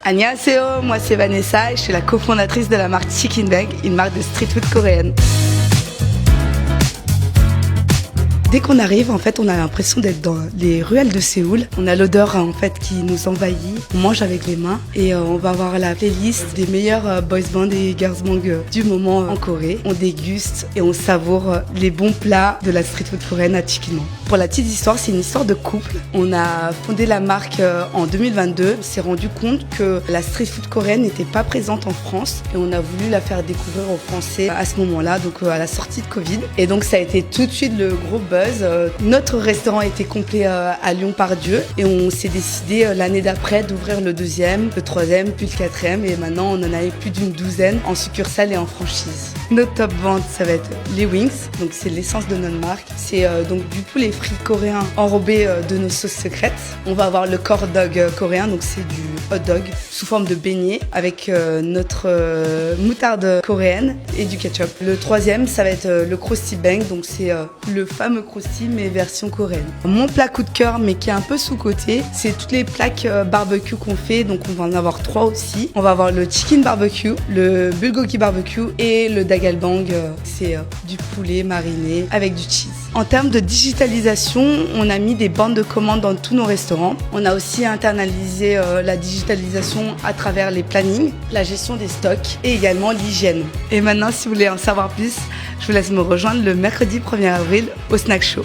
Annyeonghaseyo, moi c'est Vanessa et je suis la cofondatrice de la marque Chicken Bang, une marque de street food coréenne. Dès qu'on arrive, en fait, on a l'impression d'être dans les ruelles de Séoul. On a l'odeur, en fait, qui nous envahit. On mange avec les mains et on va avoir la playlist des meilleurs boys band et girls band du moment en Corée. On déguste et on savoure les bons plats de la street food coréenne à Chicken Bang. Pour la petite histoire, c'est une histoire de couple. On a fondé la marque en 2022. On s'est rendu compte que la street food coréenne n'était pas présente en France et on a voulu la faire découvrir aux Français à ce moment-là, donc à la sortie de Covid. Et donc ça a été tout de suite le gros buzz. Notre restaurant était complet à Lyon-Part-Dieu et on s'est décidé l'année d'après d'ouvrir le deuxième, le troisième, puis le quatrième et maintenant on en avait plus d'une douzaine en succursale et en franchise. Notre top vente, ça va être les wings, donc c'est l'essence de notre marque. C'est donc du poulet frit coréen enrobé de nos sauces secrètes. On va avoir le corn dog coréen, donc c'est du hot dog sous forme de beignet avec notre moutarde coréenne et du ketchup. Le troisième, ça va être le Krusty Bang, donc c'est le fameux Krusty mais version coréenne. Mon plat coup de cœur mais qui est un peu sous-coté, c'est toutes les plaques barbecue qu'on fait, donc on va en avoir 3 aussi. On va avoir le chicken barbecue, le bulgogi barbecue et le dagalbang, c'est du poulet mariné avec du cheese. En termes de digitalisation, on a mis des bandes de commandes dans tous nos restaurants. On a aussi internalisé la digitalisation à travers les plannings, la gestion des stocks et également l'hygiène. Et maintenant, si vous voulez en savoir plus, je vous laisse me rejoindre le mercredi 1er avril au Snack Show.